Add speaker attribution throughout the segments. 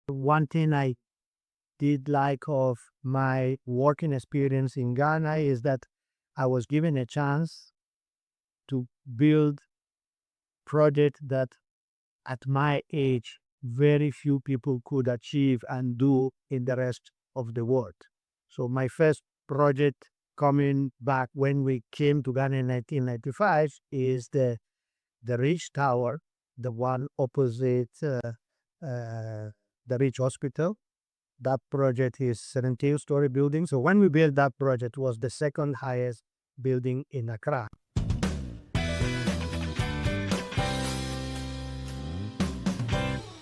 Speaker 1: One thing I did like of my working experience in Ghana is that I was given a chance to build project that at my age very few people could achieve and do in the rest of the world. So my first project coming back when we came to Ghana in 1995 is the Ridge Tower, the one opposite the Ridge Hospital. That project is 17-story building. So when we built that project, it was the second highest building in Accra.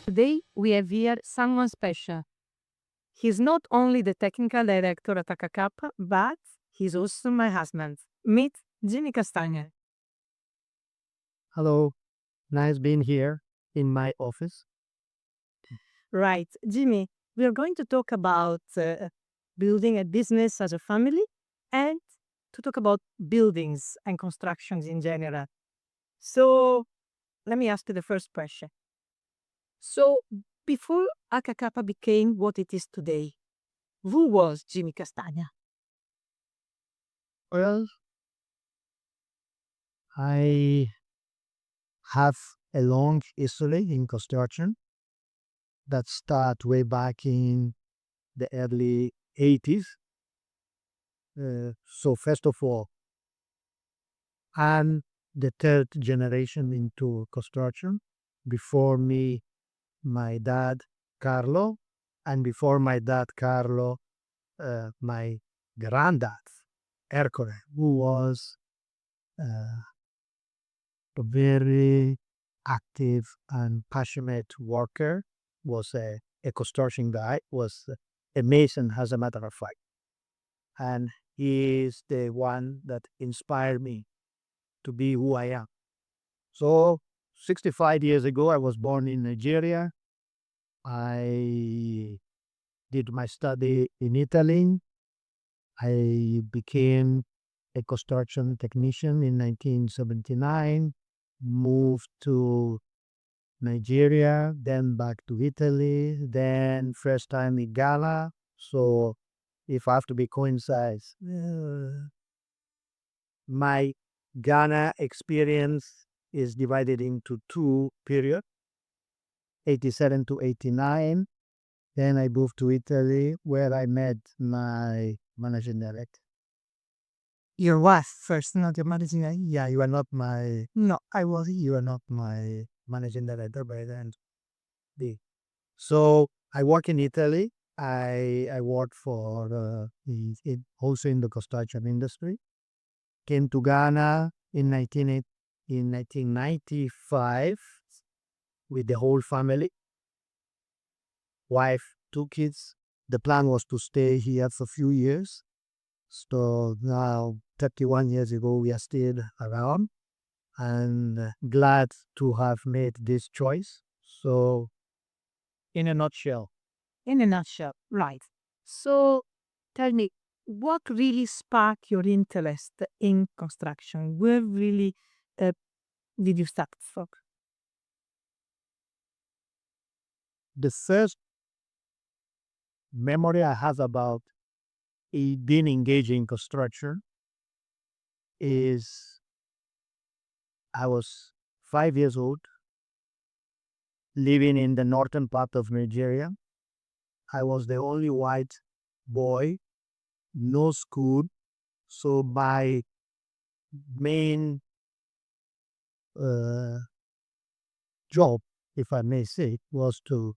Speaker 2: Today, we have here someone special. He's not only the technical director at Akka Kappa, but he's also my husband. Meet Jimmy Castagna.
Speaker 1: Hello, nice being here in my office.
Speaker 2: Right, Jimmy, we are going to talk about building a business as a family and to talk about buildings and constructions in general. So, let me ask you the first question. So, before Akka Kappa became what it is today, who was Jimmy Castagna?
Speaker 1: Well, I have a long history in construction that start way back in the early 80s. So first of all, I'm the third generation into construction. Before me, my dad, Carlo, and before my dad, Carlo, my granddad, Ercole, who was a very active and passionate worker, was a construction guy, was a mason, as a matter of fact. And he is the one that inspired me to be who I am. So 65 years ago, I was born in Nigeria. I did my study in Italy. I became a construction technician in 1979, moved to Nigeria, then back to Italy, then first time in Ghana. So if I have to be concise, my Ghana experience is divided into two periods, 87 to 89. Then I moved to Italy where I met my managing director.
Speaker 2: Your wife first, not your managing director.
Speaker 1: Yeah, you are not my,
Speaker 2: No,
Speaker 1: you are not my managing director by then. So I work in Italy. I worked for also in the construction industry. Came to Ghana in 1995 with the whole family, wife, two kids. The plan was to stay here for a few years. So now, 31 years ago, we are still around and glad to have made this choice. So, in a nutshell,
Speaker 2: in a nutshell, right. So tell me, what really sparked your interest in construction? Where really uh, did you start from?
Speaker 1: the first memory I have about being engaged in construction is I was 5 years old, living in the northern part of Nigeria. I was the only white boy, no school. So my main uh, job, if I may say, was to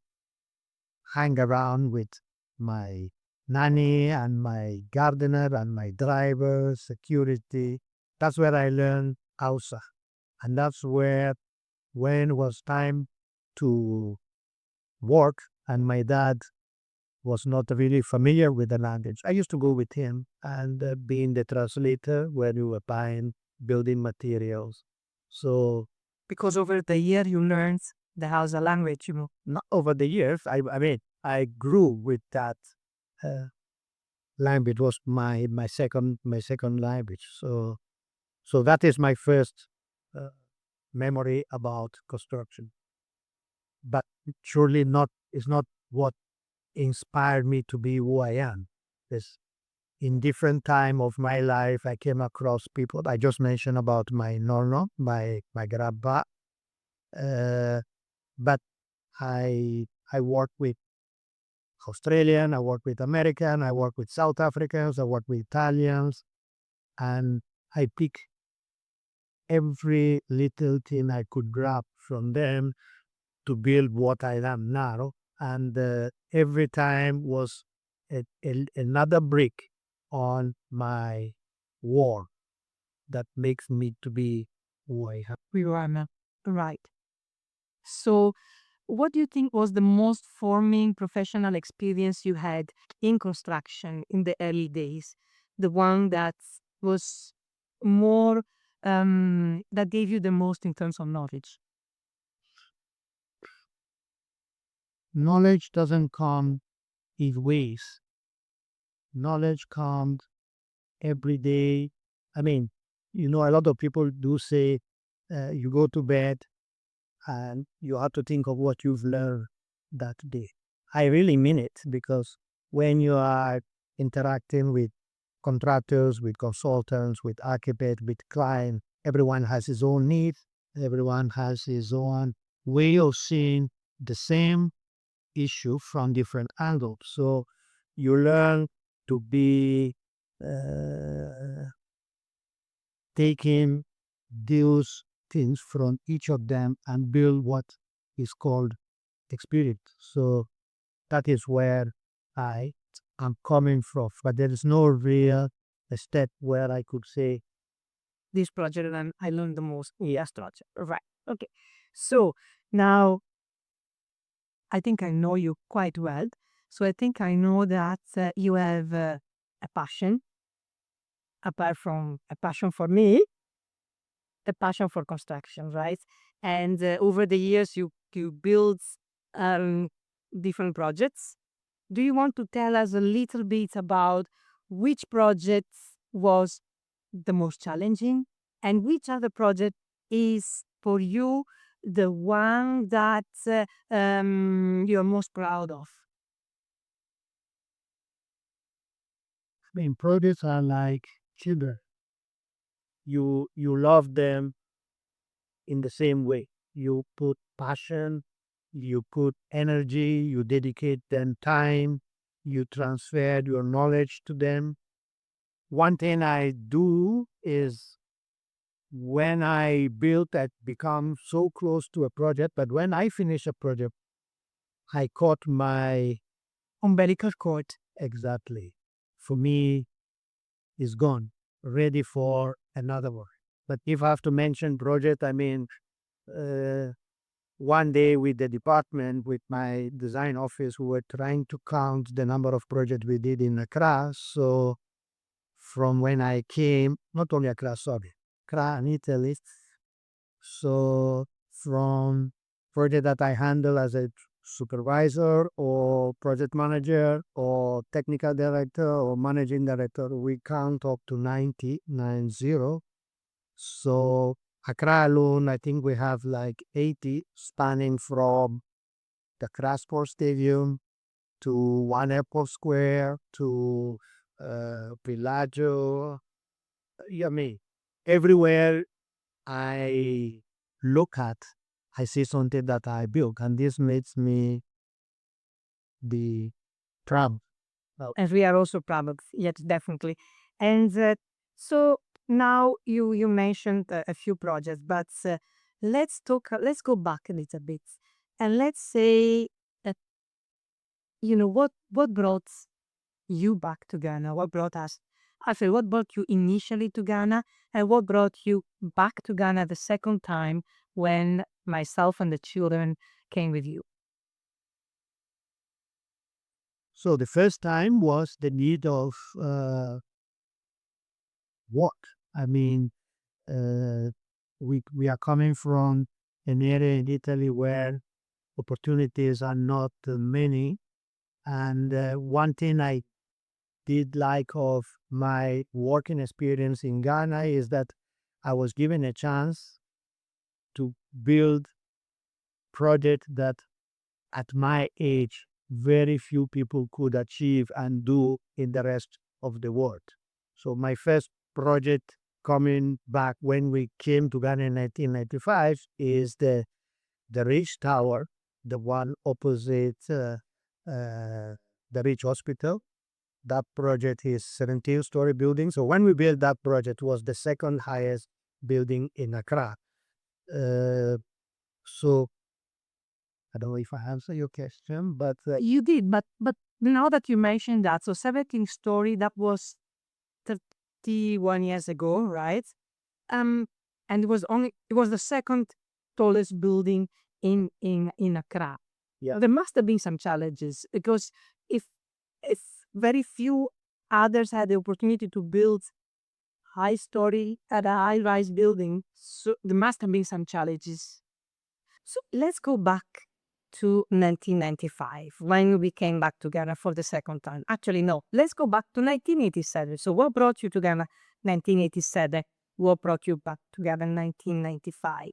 Speaker 1: hang around with my nanny and my gardener and my driver, security. That's where I learned Hausa. And that's where, when it was time to work, and my dad was not really familiar with the language, I used to go with him and being the translator when we were buying building materials. So,
Speaker 2: Because over the year you learned the Hausa language,
Speaker 1: not over the years, I mean, I grew with that uh, language. Was my second language. So that is my first uh, memory about construction. But surely not, it's not what inspired me to be who I am. This in different time of my life, I came across people. I just mentioned about my nonno, my grandpa, uh, but I work with Australian, I work with American, I work with South Africans, I work with Italians, and I pick every little thing I could grab from them to build what I am now. And every time was another brick on my wall that makes me to be who I am.
Speaker 2: We are now. Right. So, what do you think was the most forming professional experience you had in construction in the early days? The one that was more, that gave you the most in terms of knowledge?
Speaker 1: Knowledge doesn't come in ways. Knowledge comes every day. I mean, a lot of people do say you go to bed and you have to think of what you've learned that day. I really mean it because when you are interacting with contractors, with consultants, with architects, with clients, everyone has his own needs, everyone has his own way of seeing the same issue from different angles. So you learn to be uh, taking those things from each of them and build what is called experience. So that is where I am coming from. But there is no real step where I could say,
Speaker 2: This project, and I learned the most. Yes, project. Right. Okay. So now I think I know you quite well. So I think I know that you have a passion, apart from a passion for me, a passion for construction, right? And over the years, you build um, different projects. Do you want to tell us a little bit about which project was the most challenging and which other project is for you the one that you're most proud of?
Speaker 1: I mean, projects are like children. You love them in the same way. You put passion, you put energy, you dedicate them time, you transfer your knowledge to them. One thing I do is when I build that become so close to a project, but when I finish a project, I caught my
Speaker 2: Umbilical cord.
Speaker 1: exactly. For me, is gone, ready for another one. But if I have to mention project, I mean, uh, one day with the department, with my design office, we were trying to count the number of projects we did in Accra. So from when I came, not only Accra, sorry, Accra and Italy. So from project that I handle as a supervisor or project manager or technical director or managing director, we count up to 90. So Accra alone, I think we have like 80 spanning from the Accra Sports Stadium to One Airport Square to Pilaggio. Yeah, me. Everywhere I look at, I see something that I built, and this makes me be proud. Well,
Speaker 2: And we are also proud of, yes, definitely. And so now you mentioned a few projects, but let's talk. Let's go back a little bit, and let's say that what brought you back to Ghana. What brought us? Actually, what brought you initially to Ghana, and what brought you back to Ghana the second time when myself and the children came with you?
Speaker 1: so the first time was the need of work. I mean, uh, we are coming from an area in Italy where opportunities are not many. And one thing I did like of my working experience in Ghana is that I was given a chance to build project that at my age very few people could achieve and do in the rest of the world. So my first project coming back when we came to Ghana in 1995 is the Ridge Tower, the one opposite the Ridge Hospital. That project is 17-story building. So when we built that project, it was the second highest building in Accra. Uh, so I don't know if I answer your question, but
Speaker 2: You did, but now that you mentioned that, so 17 story, that was 31 years ago, right? Um, and it was the second tallest building in Accra.
Speaker 1: yeah,
Speaker 2: There must have been some challenges because if if very few others had the opportunity to build high story at a high rise building, so there must have been some challenges. So let's go back to 1995 when we came back to Ghana for the second time. Actually, no, let's go back to 1987. So, what brought you to Ghana 1987? What brought you back to Ghana 1995?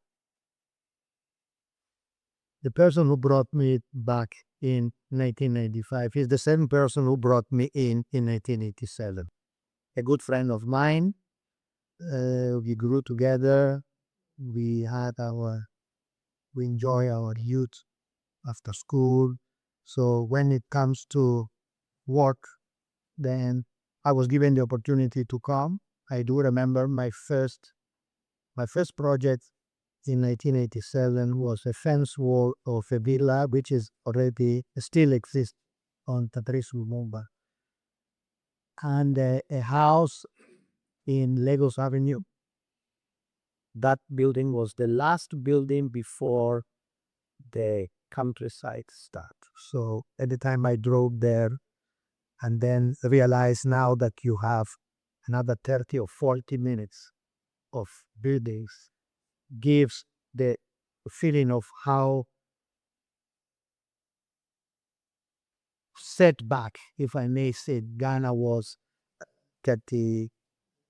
Speaker 1: the person who brought me back in 1995 is the same person who brought me in 1987. A good friend of mine. We grew together. We had our, we enjoy our youth after school. So when it comes to work, then I was given the opportunity to come. I do remember my first project in 1987 was a fence wall of a villa which is already still exists on Tatrisu Lumumba, and a house in Lagos Avenue. That building was the last building before the countryside start. So at the time I drove there and then realized now that you have another 30 or 40 minutes of buildings gives the feeling of how set back, if I may say, Ghana was 30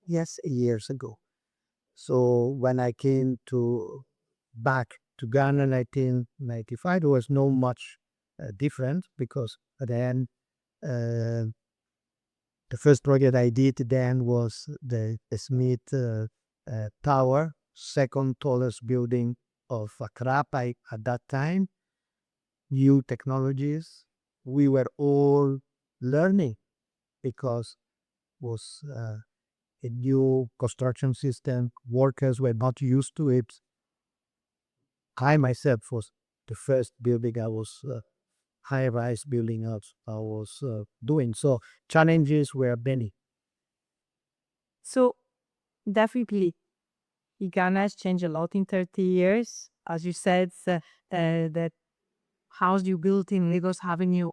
Speaker 1: yes years ago. So when I came to back to Ghana 1995, there was no much different because at the end, uh, the first project I did then was the Smith Tower, second tallest building of Accra at that time. New technologies. We were all learning because was a new construction system. Workers were not used to it. I myself was the first building I was high rise building I was doing. So challenges were many.
Speaker 2: So, definitely, Ghana has changed a lot in 30 years. As you said, that house you built in Lagos Avenue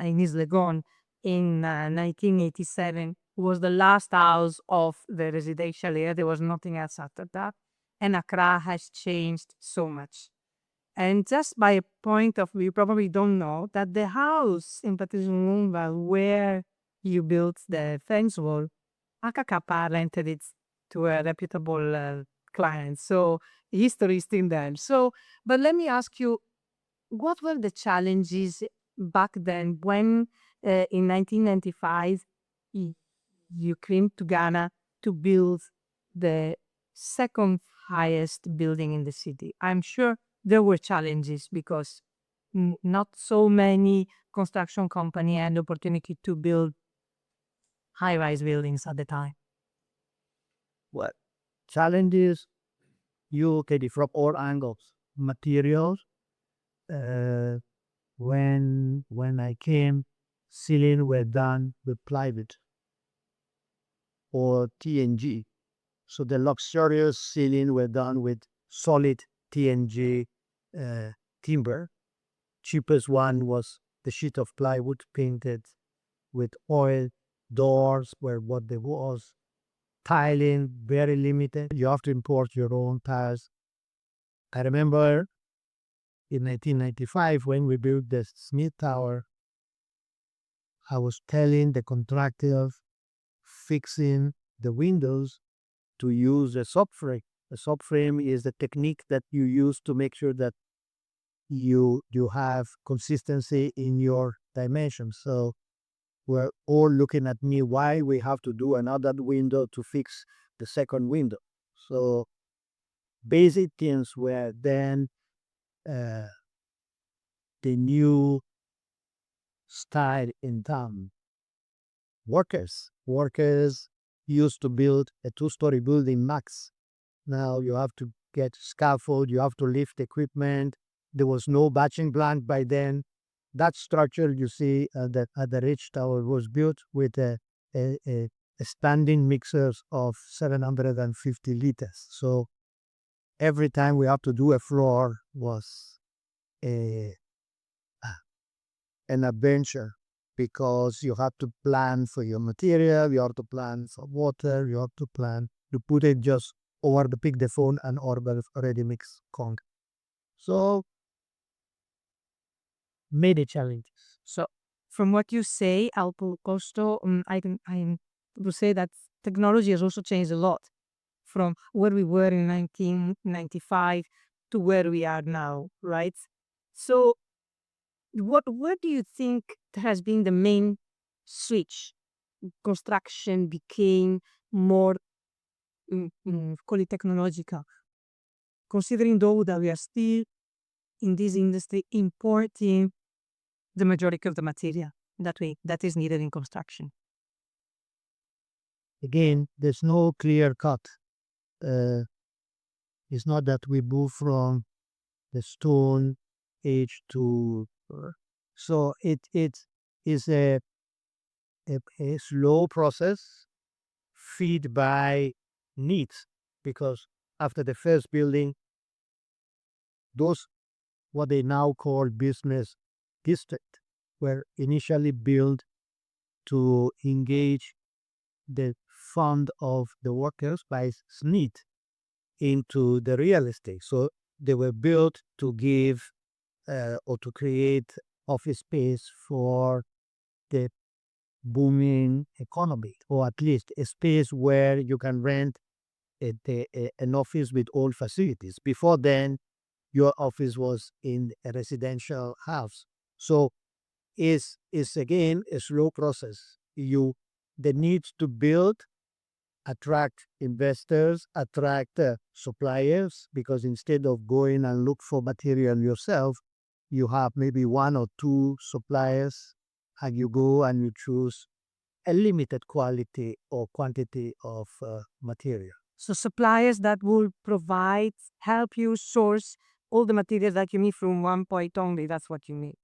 Speaker 2: in East Legon in 1987 was the last house of the residential area. There was nothing else after that. And Accra has changed so much. And just by a point of view, you probably don't know that the house in Patrice Lumumba where you built the fence wall, Akka Kappa rented it to a reputable client. So history is still there. So, but let me ask you, what were the challenges back then when in 1995 y- you came to Ghana to build the second highest building in the city? I'm sure there were challenges because not so many construction company had the opportunity to build high-rise buildings at the time.
Speaker 1: What challenges you get it from all angles. Materials. Uh, when I came, ceiling were done with plywood or TNG. So the luxurious ceiling were done with solid TNG uh, timber. Cheapest one was the sheet of plywood painted with oil. Doors were what they was. Tiling very limited. You have to import your own tiles. I remember in 1995 when we built the Smith Tower, I was telling the contractor fixing the windows to use a subframe. A subframe is the technique that you use to make sure that you have consistency in your dimensions. So we're all looking at me why we have to do another window to fix the second window. So basic things were then uh, the new style in town. Workers used to build a two-story building max. Now you have to get scaffold, you have to lift equipment. There was no batching plant by then. That structure you see at the Ridge Tower was built with a, a, a standing mixers of 750 liters. So every time we have to do a floor was a, an adventure because you have to plan for your material, you have to plan for water, you have to plan to put it just over the pick the phone and order already mixed concrete. So many challenges.
Speaker 2: So, from what you say, Alpo Costo, I would say that technology has also changed a lot from where we were in 1995 to where we are now, right? So, what do you think has been the main switch? Construction became more, call it technological, considering though that we are still in this industry importing the majority of the material that is needed in construction.
Speaker 1: Again, there's no clear cut. Uh, it's not that we move from the stone age to so it is a slow process feed by needs because after the first building, those what they now call business district were initially built to engage the fund of the workers by SNEED into the real estate. So they were built to give or to create office space for the booming economy, or at least a space where you can rent an office with all facilities. Before then, your office was in a residential house. So is again a slow process. You the need to build, attract investors, attract suppliers, because instead of going and look for material yourself, you have maybe one or two suppliers, and you go and you choose a limited quality or quantity of material.
Speaker 2: So suppliers that will provide, help you source all the materials that you need from one point only. That's what you need.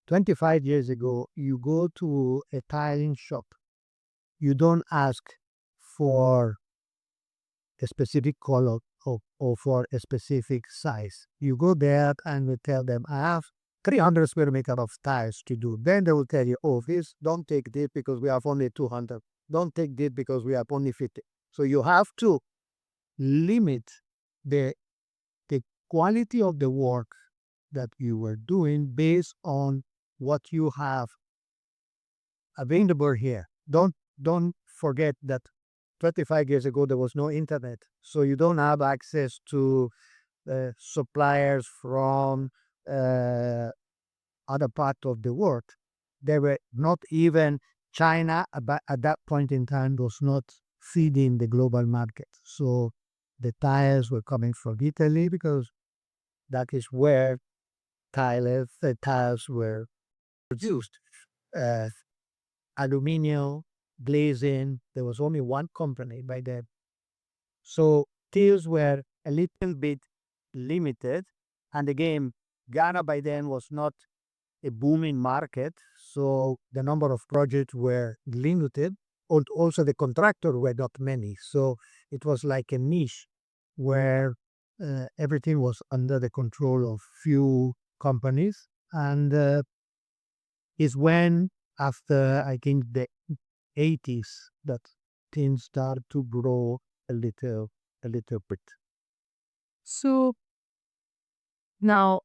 Speaker 1: 25 years ago, you go to a tiling shop, you don't ask for a specific color or for a specific size. You go there and we tell them, I have 300 square meter of tiles to do. Then they will tell you, oh, this, don't take this because we have only 200. Don't take this because we have only 50. So you have to limit the, the quality of the work that you were doing based on what you have available here. Don't forget that 25 years ago there was no internet, so you don't have access to suppliers from uh, other part of the world. They were not even China at that point in time was not feeding the global market. So the tires were coming from Italy because that is where tires were produced. Uh, Aluminium, glazing, there was only one company by then. So deals were a little bit limited. And again, Ghana by then was not a booming market. So the number of projects were limited. And also the contractors were not many. So it was like a niche where everything was under the control of few companies. And is when, after I think the 80s, that things start to grow a little bit.
Speaker 2: So now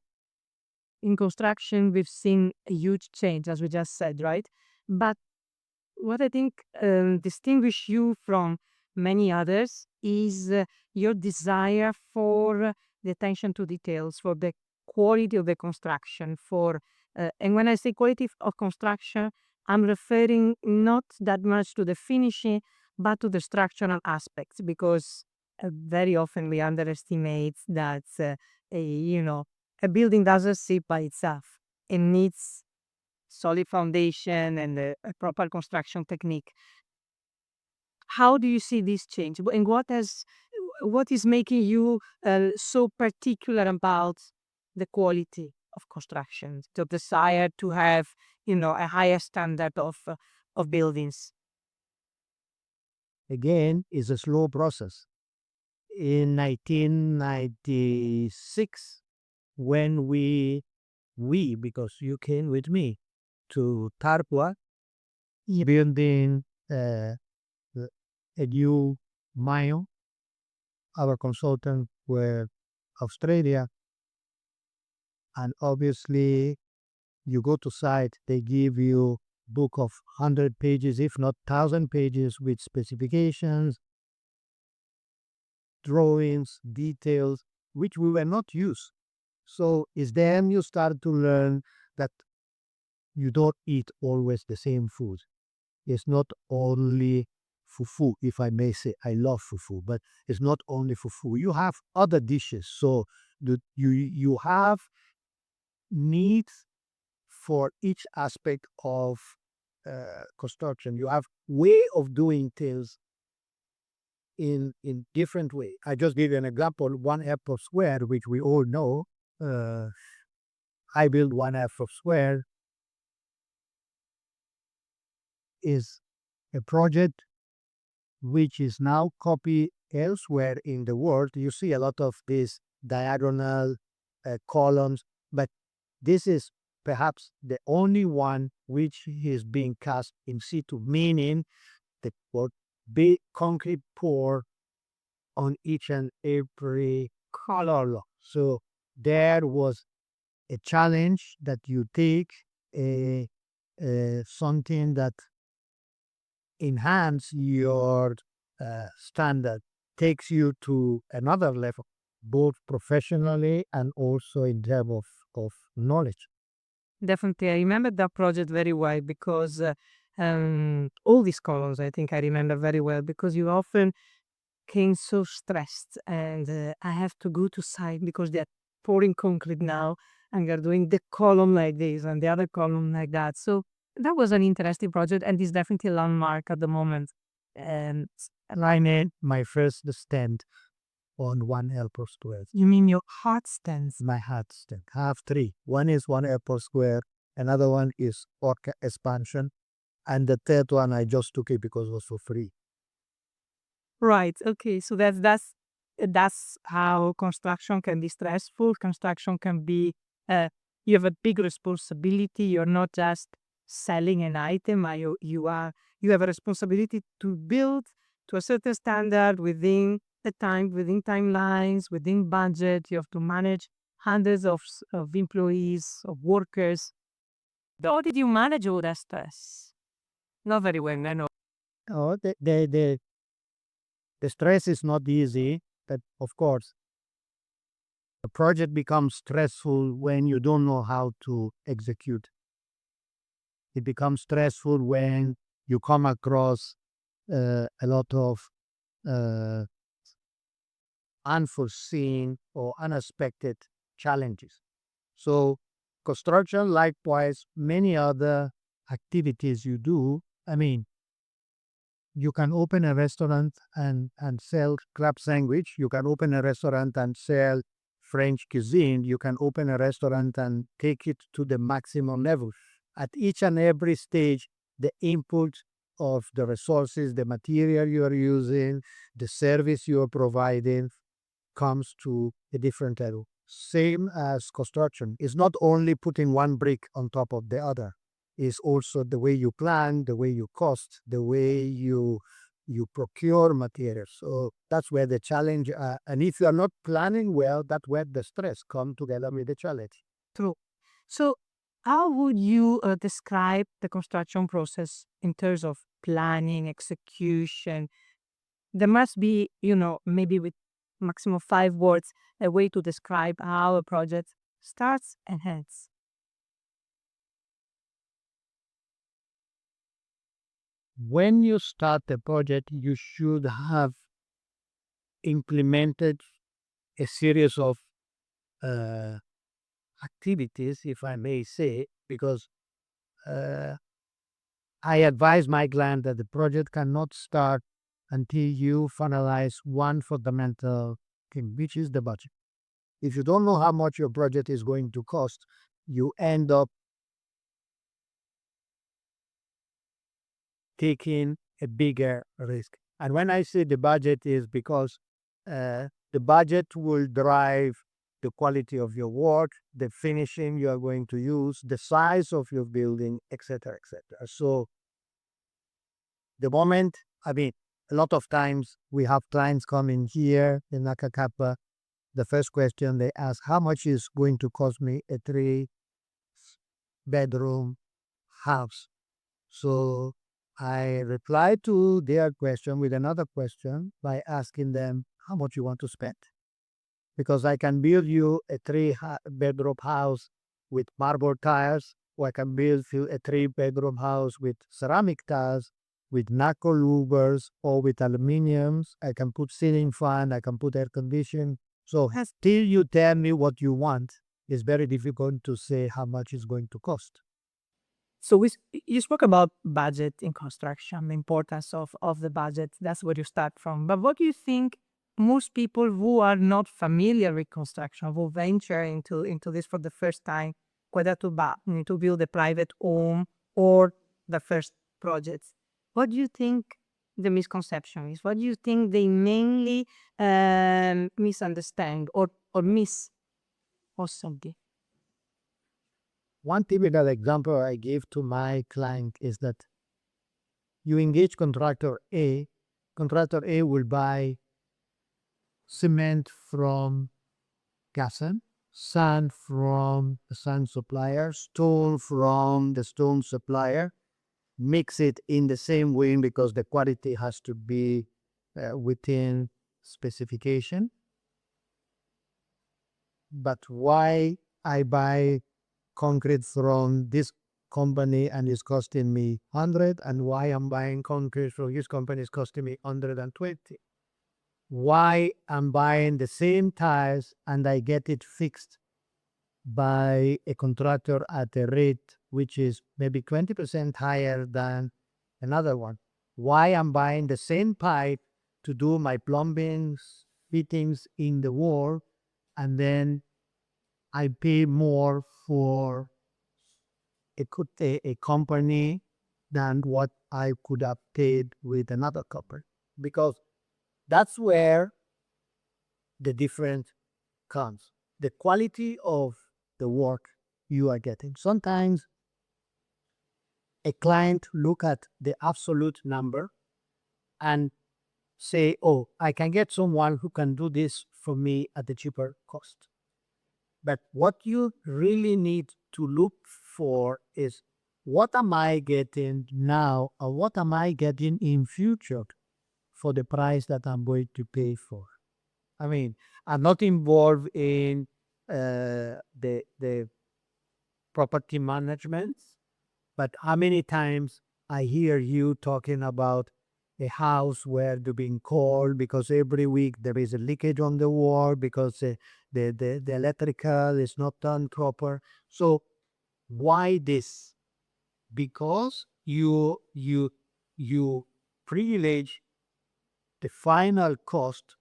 Speaker 2: in construction, we've seen a huge change, as we just said, right? But what I think distinguish you from many others is your desire for the attention to details, for the quality of the construction, and when I say quality of construction, I'm referring not that much to the finishing, but to the structural aspects, because very often we underestimate that a building doesn't sit by itself. It needs solid foundation and a proper construction technique. How do you see this change? And what is making you so particular about the quality of construction, the desire to have, a higher standard of buildings?
Speaker 1: Again, it's a slow process. In 1996, when because you came with me to Tarpua, building uh, a new mine, our consultant were Australia, and obviously you go to site, they give you book of 100 pages, if not 1,000 pages, with specifications, drawings, details, which we were not used. So it's then you start to learn that you don't eat always the same food. It's not only fufu, if I may say. I love fufu, but it's not only fufu. You have other dishes. So you have needs for each aspect of construction. You have way of doing things in different way. I just give you an example. 1 airport square, which we all know. Uh, I build 1 airport square is a project which is now copied elsewhere in the world. You see a lot of these diagonal columns, but this is perhaps the only one which is being cast in situ, meaning the what big concrete pour on each and every color. So there was a challenge that you take a, something that enhance your standard, takes you to another level, both professionally and also in terms of knowledge.
Speaker 2: Definitely, I remember that project very well because all these columns, I think I remember very well, because you often came so stressed, and I have to go to site because they're pouring concrete now, and they're doing the column like this and the other column like that. So that was an interesting project, and is definitely a landmark at the moment. And
Speaker 1: And I made my first stand on 1 airport square.
Speaker 2: you mean your heart stands?
Speaker 1: My heart stand. I have three. One is 1 airport square, another one is Orca expansion, and the third one I just took it because it was for free.
Speaker 2: Right. Okay. So that's how construction can be stressful. Construction can be you have a big responsibility. You're not just selling an item. You have a responsibility to build to a certain standard within the time, within timelines, within budget. You have to manage hundreds of employees, of workers. How did you manage all that stress? Not very well, I know.
Speaker 1: Oh, the stress is not easy, but of course, a project becomes stressful when you don't know how to execute. It becomes stressful when you come across a lot of uh, unforeseen or unexpected challenges. So, construction, likewise, many other activities you do. I mean, you can open a restaurant and sell crab sandwich. You can open a restaurant and sell French cuisine. You can open a restaurant and take it to the maximum level. At each and every stage, the input of the resources, the material you are using, the service you are providing comes to a different level. Same as construction. It's not only putting one brick on top of the other. It's also the way you plan, the way you cost, the way you procure materials. So that's where the challenge. And if you are not planning well, that's where the stress come together with the challenge.
Speaker 2: True. So, how would you describe the construction process in terms of planning, execution? there must be, maybe with maximum 5 words, a way to describe how a project starts and ends.
Speaker 1: When you start a project, you should have implemented a series of uh, activities, if I may say, because uh, I advise my client that the project cannot start until you finalize one fundamental thing, which is the budget. If you don't know how much your project is going to cost, you end up taking a bigger risk. And when I say the budget is because the budget will drive the quality of your work, the finishing you are going to use, the size of your building, etc., etc. So the moment, I mean, a lot of times we have clients come in here in Akka Kappa. The first question they ask, how much is going to cost me a 3 bedroom house? So I reply to their question with another question by asking them how much you want to spend. Because I can build you a 3 bedroom house with marble tiles, or I can build you a 3 bedroom house with ceramic tiles, with knuckle louvers, or with aluminiums. I can put ceiling fan, I can put air conditioning. So till you tell me what you want, it's very difficult to say how much it's going to cost.
Speaker 2: So you spoke about budget in construction, the importance of the budget. That's where you start from. But what do you think most people who are not familiar with construction, who venture into this for the first time, whether to build a private home or the first projects, what do you think the misconception is? What do you think they mainly misunderstand or miss possibly?
Speaker 1: One typical example I give to my client is that you engage contractor A. Contractor A will buy cement from Gassen, sand from the sand supplier, stone from the stone supplier, mix it in the same way because the quality has to be within specification. But why I buy concrete from this company and it's costing me 100, and why I'm buying concrete from this company is costing me 120? Why I'm buying the same tiles and I get it fixed by a contractor at a rate which is maybe 20% higher than another one? Why I'm buying the same pipe to do my plumbing fittings in the wall, and then I pay more for a company than what I could have paid with another company? Because that's where the difference comes. The quality of the work you are getting. Sometimes a client look at the absolute number and say, oh, I can get someone who can do this for me at a cheaper cost. But what you really need to look for is, what am I getting now, or what am I getting in future for the price that I'm going to pay for? I mean, I'm not involved in the property management, but how many times I hear you talking about a house where they're being called because every week there is a leakage on the wall because the electrical is not done proper. So why this? Because you privilege the final cost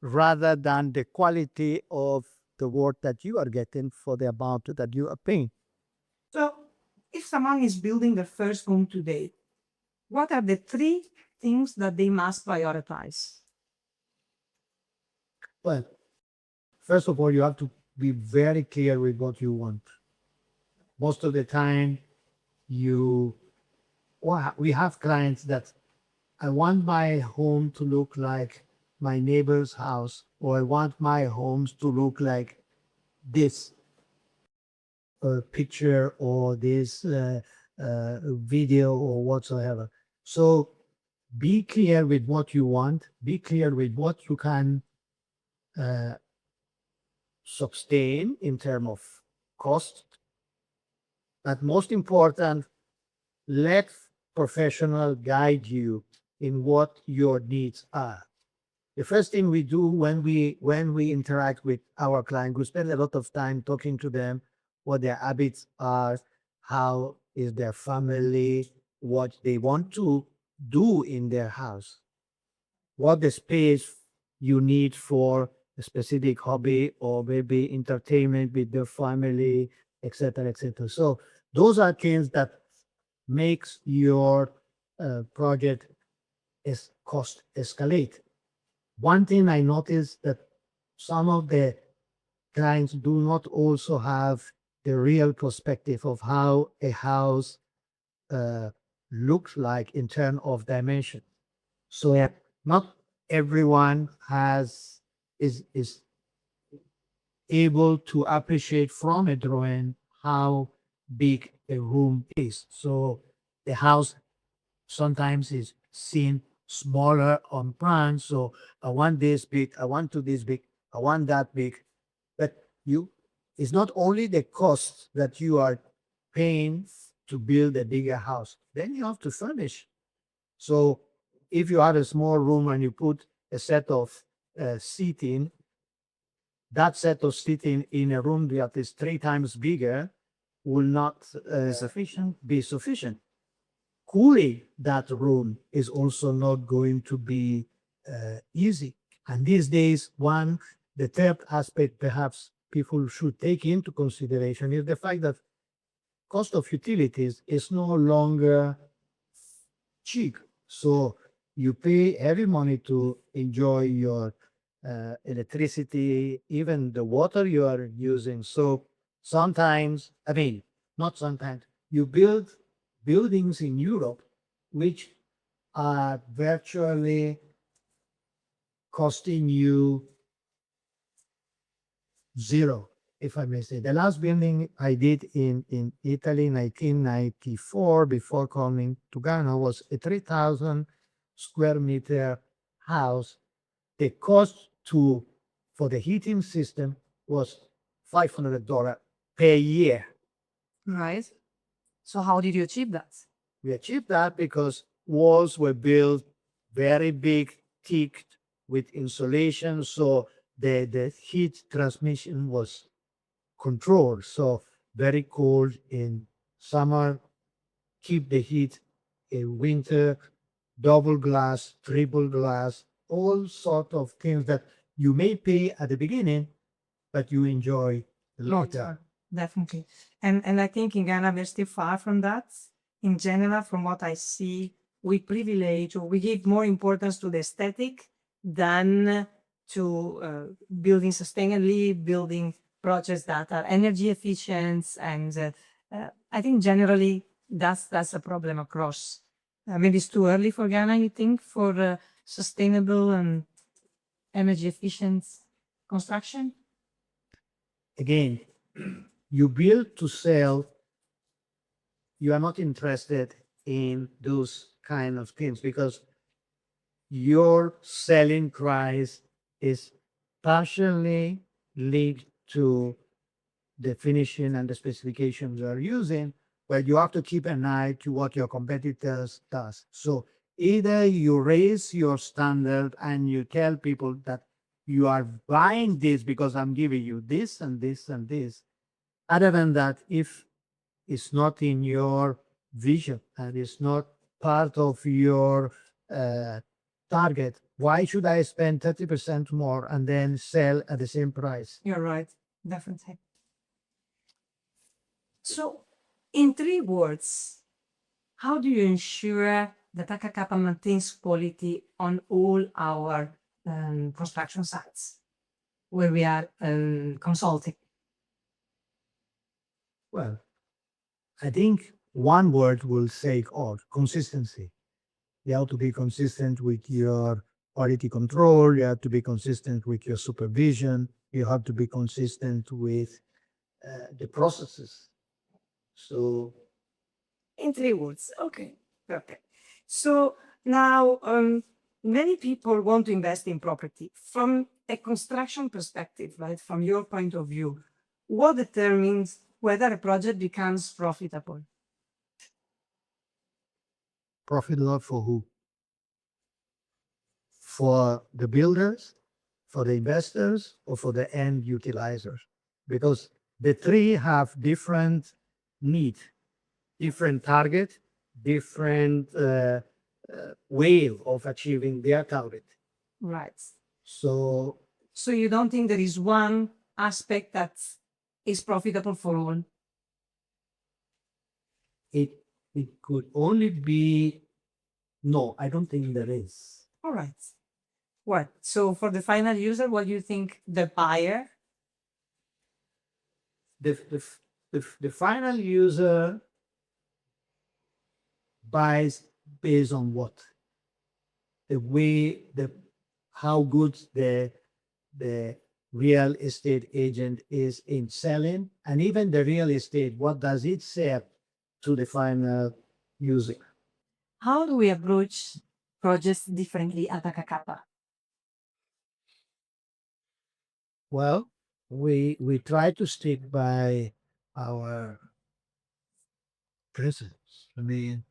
Speaker 1: rather than the quality of the work that you are getting for the amount that you are paying.
Speaker 2: So, if someone is building their first home today, what are the three things that they must prioritize?
Speaker 1: Well, first of all, you have to be very clear with what you want. Most of the time, you well, we have clients that I want my home to look like my neighbor's house, or I want my homes to look like this picture or this video or whatsoever. So Be clear with what you want, be clear with what you can uh, sustain in terms of cost, but most important, let professional guide you in what your needs are. The first thing we do when we interact with our client, we spend a lot of time talking to them, what their habits are, how is their family, what they want to do in their house, what the space you need for a specific hobby or maybe entertainment with their family, etc., etc. So those are things that makes your project is cost escalate. One thing I noticed that some of the clients do not also have the real perspective of how a house uh, looks like in terms of dimension. So yeah, not everyone is able to appreciate from a drawing how big a room is. So the house sometimes is seen smaller on plan. So I want this big, I want to this big, I want that big. But you, it's not only the cost that you are paying to build a bigger house. Then you have to furnish. So if you have a small room and you put a set of seating, that set of seating in a room that is three times bigger will not be sufficient. Cooling that room is also not going to be easy. And these days, the third aspect perhaps people should take into consideration is the fact that cost of utilities is no longer cheap. So you pay heavy money to enjoy your electricity, even the water you are using. So sometimes, I mean, not sometimes, you build buildings in Europe which are virtually costing you zero, if I may say. The last building I did in Italy, 1994, before coming to Ghana, was a 3,000 square meter house. The cost for the heating system was $500 per year.
Speaker 2: Right. So how did you achieve that?
Speaker 1: We achieved that because walls were built very big, thick with insulation, so the heat transmission was controlled. So very cold in summer, keep the heat in winter, double glass, triple glass, all sort of things that you may pay at the beginning, but you enjoy later.
Speaker 2: Definitely. And I think in Ghana we're still far from that. In general, from what I see, we privilege or we give more importance to the aesthetic than to building sustainably, building projects that are energy efficient. And I think generally that's a problem across. Maybe it's too early for Ghana, you think, for sustainable and energy efficient construction?
Speaker 1: Again, you build to sell, you are not interested in those kind of things because your selling price is partially linked to the finishing and the specifications you are using, but you have to keep an eye to what your competitors does. So either you raise your standard and you tell people that you are buying this because I'm giving you this and this and this. Other than that, if it's not in your vision and it's not part of your uh, target, why should I spend 30% more and then sell at the same price?
Speaker 2: You're right, definitely. So, in three words, how do you ensure that Akka Kappa maintains quality on all our construction sites where we are consulting?
Speaker 1: Well, I think one word will say all consistency. You have to be consistent with your quality control, you have to be consistent with your supervision, you have to be consistent with the processes. So
Speaker 2: In three words, okay, perfect. So, Now, many people want to invest in property from a construction perspective, right? From your point of view, what determines whether a project becomes profitable?
Speaker 1: Profitable for who? For the builders, for the investors, or for the end utilizers? Because the three have different needs, different target, different way of achieving their target.
Speaker 2: Right.
Speaker 1: So
Speaker 2: So you don't think there is one aspect that is profitable for all?
Speaker 1: it it could only be no, I don't think there is.
Speaker 2: All right. What? So for the final user, what do you think the buyer?
Speaker 1: The final user buys based on what? The way the how good the real estate agent is in selling, and even the real estate, what does it sell to the final user?
Speaker 2: How do we approach projects differently at Akka Kappa?
Speaker 1: Well, we try to stick by our principles. I mean,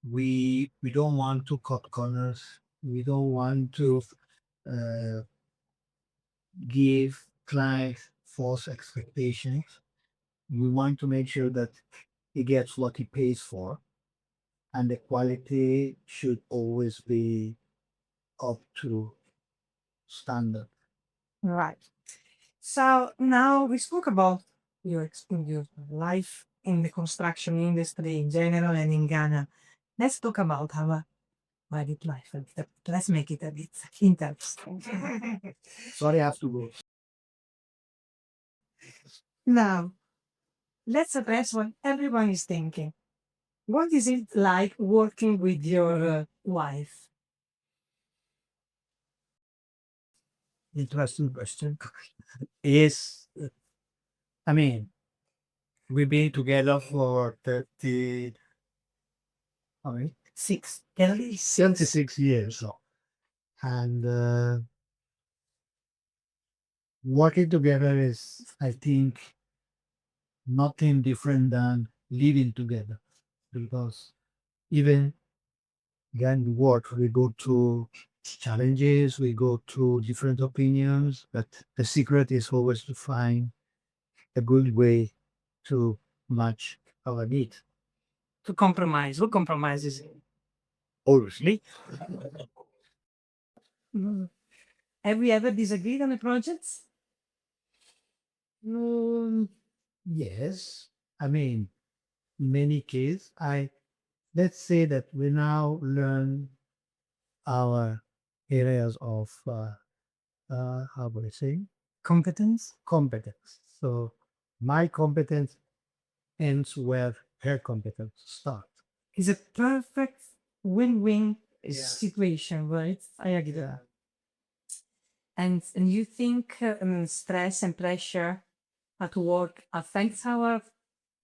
Speaker 1: we don't want to cut corners. We don't want to uh, give clients false expectations. We want to make sure that he gets what he pays for, and the quality should always be up to standard.
Speaker 2: Right. So now we spoke about your life in the construction industry in general and in Ghana. Let's talk about our married life a bit. Let's make it a bit interesting.
Speaker 1: Sorry, I have to go.
Speaker 2: Now, let's address what everyone is thinking. What is it like working with your wife?
Speaker 1: Interesting question. Is I mean, we've been together for 30, how many?
Speaker 2: Six. At least
Speaker 1: 76 years. So, and working together is, I think, nothing different than living together. Because even when we work, we go through challenges, we go through different opinions, but the secret is always to find a good way to match our needs.
Speaker 2: to compromise. Who compromises?
Speaker 1: Obviously.
Speaker 2: Mm. Have we ever disagreed on a project?
Speaker 1: Mm, yes. I mean, in many cases, let's say that we now learn our areas of how would I say
Speaker 2: Competence?
Speaker 1: competence. So my competence ends where her competence starts.
Speaker 2: Is a perfect win-win situation, right? I agree. And you think stress and pressure at work affects our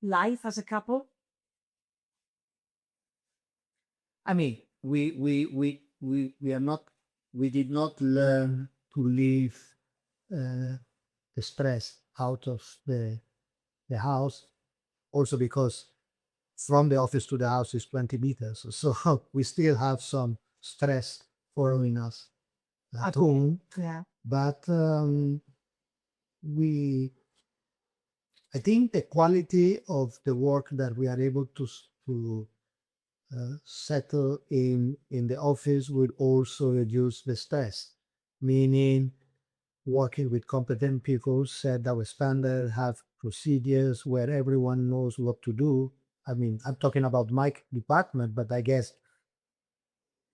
Speaker 2: life as a couple?
Speaker 1: I mean, we are not we did not learn to leave the stress out of the house. Also because from the office to the house is 20 meters, so we still have some stress following us at home.
Speaker 2: Yeah.
Speaker 1: But we I think the quality of the work that we are able to settle in the office would also reduce the stress, meaning working with competent people, set our standard, have procedures where everyone knows what to do. I mean, I'm talking about my department, but I guess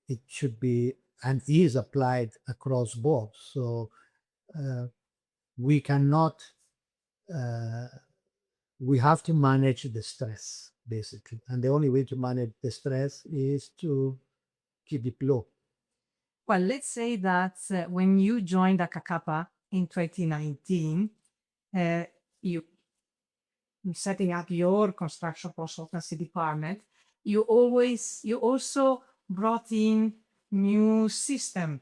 Speaker 1: it should be and is applied across board. So uh, we cannot uh, we have to manage the stress basically, and the only way to manage the stress is to keep it low.
Speaker 2: Well, let's say that when you joined Akka Kappa in 2019, uh, you setting up your construction consultancy department, you also brought in new system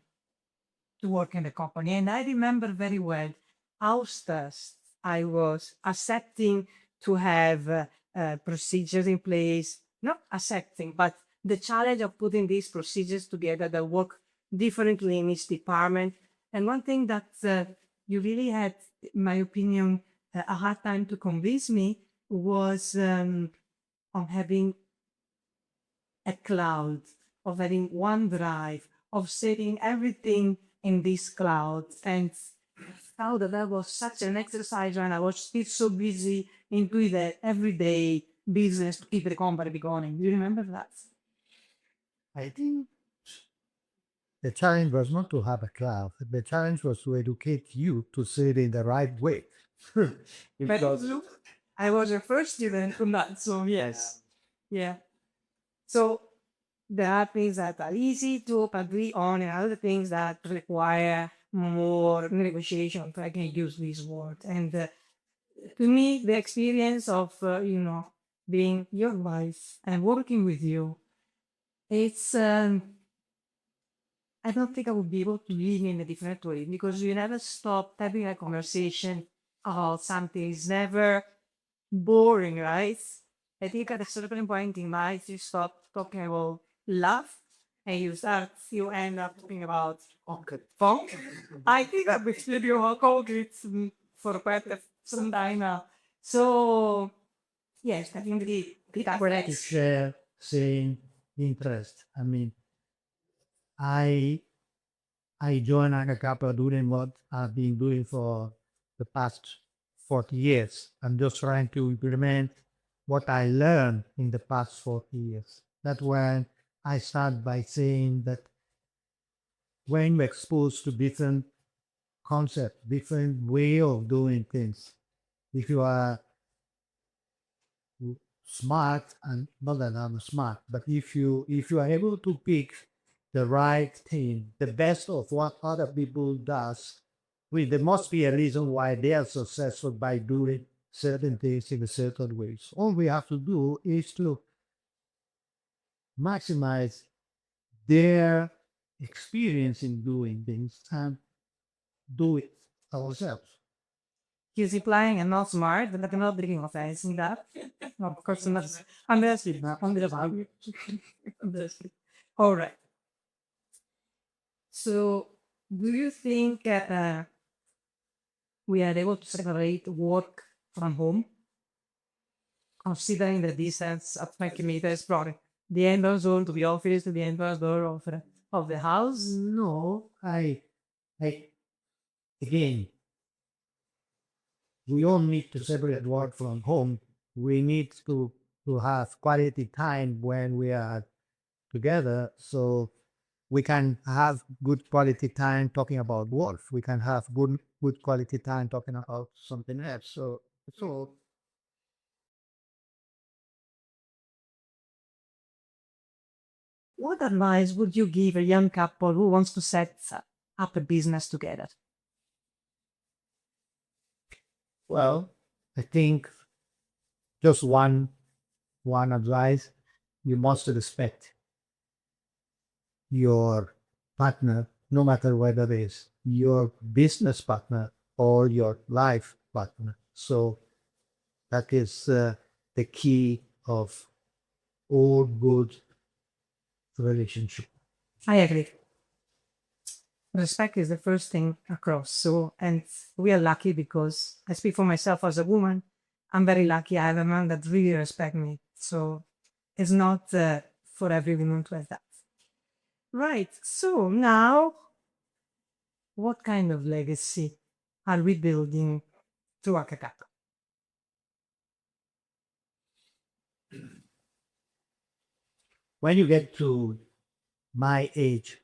Speaker 2: to work in the company. And I remember very well how stressed I was accepting to have procedures in place, not accepting, but the challenge of putting these procedures together that work differently in each department. And one thing that you really had, in my opinion, a hard time to convince me was on having a cloud, of having OneDrive, of setting everything in this cloud. And how that was such an exercise when I was still so busy in doing the everyday business to keep the company going. Do you remember that?
Speaker 1: I think the challenge was not to have a cloud. The challenge was to educate you to see it in the right way.
Speaker 2: But I was your first student on that, so yes. Yeah. So there are things that are easy to agree on and other things that require more negotiation, if I can use this word. And to me, the experience of, being your wife and working with you, it's, I don't think I would be able to live in a different way because you never stop having a conversation about something. It's never boring, right? I think at a certain point in life, you stop talking about love and you end up talking about funk. I think I've been studying about concrete for quite some time now. So, yes, definitely.
Speaker 1: To share same interest. I mean, I I joined Akka Kappa doing what I've been doing for the past 40 years. I'm just trying to implement what I learned in the past 40 years. That's when I start by saying that when you're exposed to different concepts, different way of doing things, if you are smart, and not that I'm smart, but if you are able to pick the right thing, the best of what other people does, there must be a reason why they are successful by doing certain things in a certain ways. All we have to do is to maximize their experience in doing things and do it ourselves.
Speaker 2: He's implying I'm not smart, but I'm not taking offense in that. No, of course I'm not. I'm just I'm just I'm just all right. So, do you think we are able to separate work from home, considering the distance of 20 meters from the entrance door to the office to the entrance door of the house?
Speaker 1: No, I again, we all need to separate work from home. We need to have quality time when we are together, so we can have good quality time talking about work. We can have good quality time talking about something else. So
Speaker 2: What advice would you give a young couple who wants to set up a business together?
Speaker 1: well, I think just one advice: you must respect your partner, no matter whether it is your business partner or your life partner. So that is the key of all good relationship.
Speaker 2: I agree. Respect is the first thing across. So, and we are lucky because I speak for myself as a woman. I'm very lucky. I have a man that really respect me. So, it's not for every woman to have that. Right. So now, what kind of legacy are we building through Akka Kappa?
Speaker 1: When you get to my age,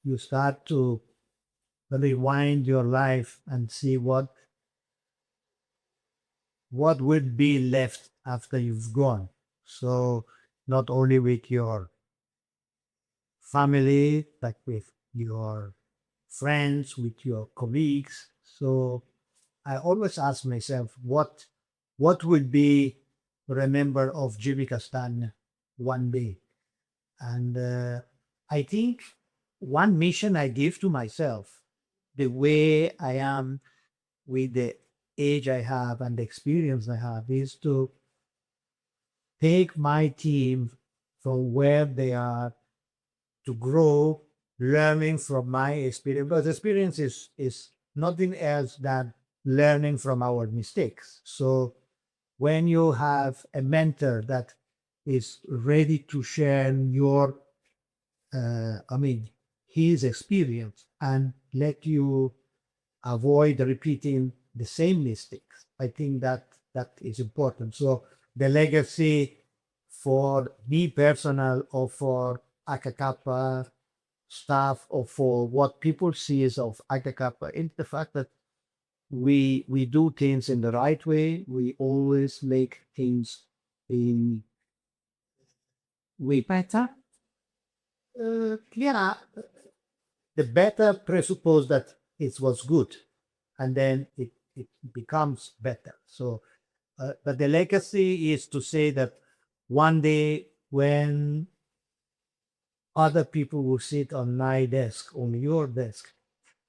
Speaker 1: you start to rewind your life and see what would be left after you've gone. So not only with your family, like with your friends, with your colleagues. So I always ask myself, what would be remembered of Jimmy Castagna one day? And I think one mission I give to myself, the way I am with the age I have and the experience I have, is to take my team from where they are to grow, learning from my experience. Because experience is nothing else than learning from our mistakes. So when you have a mentor that is ready to share I mean, his experience and let you avoid repeating the same mistakes, I think that that is important. So the legacy for me personal or for Akka Kappa staff or for what people see is of Akka Kappa is the fact that we do things in the right way. We always make things in way better. Yeah, the better presuppose that it was good, and then it becomes better. So, but the legacy is to say that one day when other people will sit on my desk, on your desk,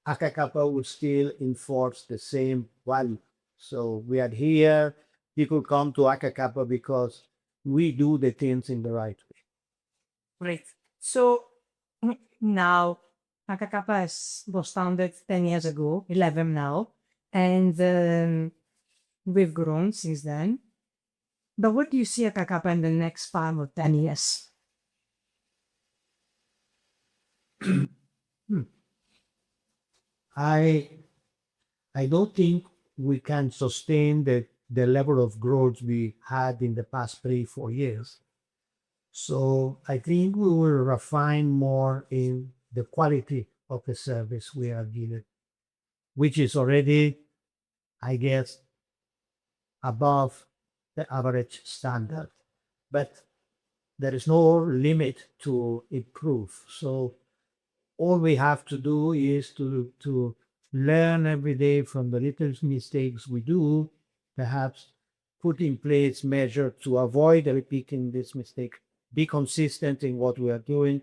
Speaker 1: Akka Kappa will still enforce the same value. So we are here. People come to Akka Kappa because we do the things in the right way.
Speaker 2: Great. So now Akka Kappa was founded 10 years ago, 11 now, and we've grown since then. But what do you see Akka Kappa in the next 5 or 10 years?
Speaker 1: Hmm. I I don't think we can sustain the level of growth we had in the past 3, 4 years. So I think we will refine more in the quality of the service we are giving, which is already, I guess, above the average standard. But there is no limit to improve. So all we have to do is to learn every day from the little mistakes we do, perhaps put in place measure to avoid repeating this mistake, be consistent in what we are doing,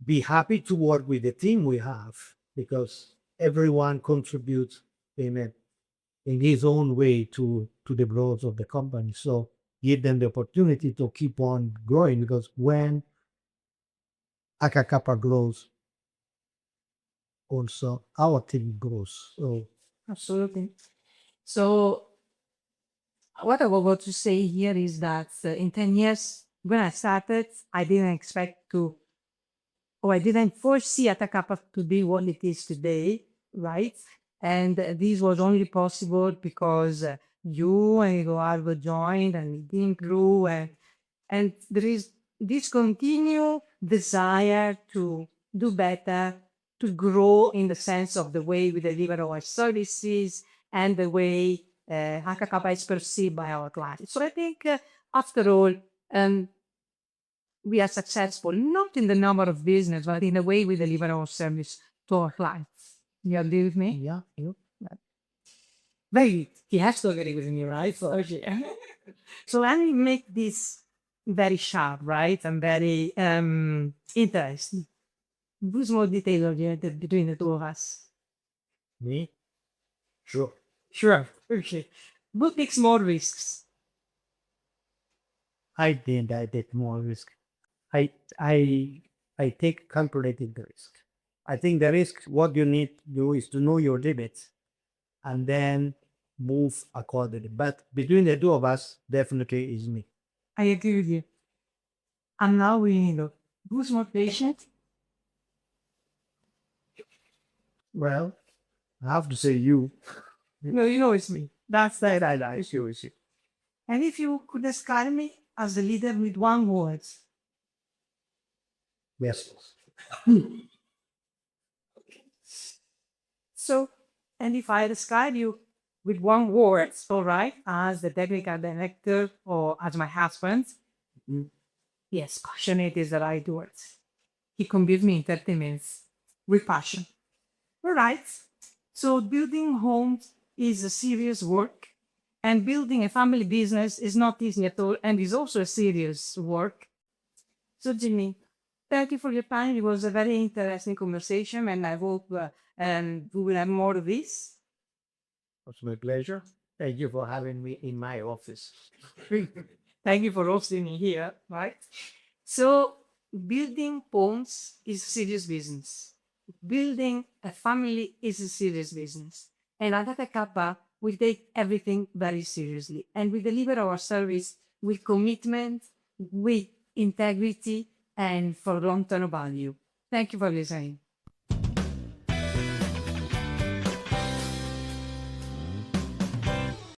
Speaker 1: be happy to work with the team we have because everyone contributes in in his own way to the growth of the company. So give them the opportunity to keep on growing because when Akka Kappa grows, also our team grows. So
Speaker 2: Absolutely. So what I want to say here is that in 10 years, when I started, I didn't expect to, or I didn't foresee Akka Kappa to be what it is today, right? And this was only possible because you and Eduardo joined and the team grew, and there is this continual desire to do better, to grow in the sense of the way we deliver our services and the way Akka Kappa is perceived by our clients. So I think, after all, um, we are successful not in the number of business, but in the way we deliver our service to our clients. You agree with me?
Speaker 1: yeah, you
Speaker 2: Very, he has to agree with me, right? So, okay. So let me make this very sharp, right? And very interesting. Who's more detail oriented between the two of us?
Speaker 1: me, sure.
Speaker 2: Sure. Okay. Who takes more risks?
Speaker 1: I did more risk. I I I take calculated risk. I think the risk what you need to do is to know your limits and then move accordingly. But between the two of us, definitely is me.
Speaker 2: I agree with you. And now we know who's more patient?
Speaker 1: Well, I have to say you.
Speaker 2: No, you know it's me. That's
Speaker 1: Yeah,
Speaker 2: that.
Speaker 1: it's you, it's you.
Speaker 2: And if you could describe me as a leader with one word,
Speaker 1: Yes.
Speaker 2: so, and if I describe you with one word, all right, as the technical director or as my husband,
Speaker 1: Mm.
Speaker 2: yes, passionate is the right word. He convinced me in 30 minutes with passion. All right. So building homes is a serious work, and building a family business is not easy at all, and is also a serious work. So Jimmy, Thank you for your time. It was a very interesting conversation, and I hope we will have more of this.
Speaker 1: It's my pleasure. Thank you for having me in my office.
Speaker 2: Thank you for hosting me here, right? So, building homes is a serious business. Building a family is a serious business. And at Akka Kappa, we take everything very seriously. And we deliver our service with commitment, with integrity, and for long-term value. Thank you for listening.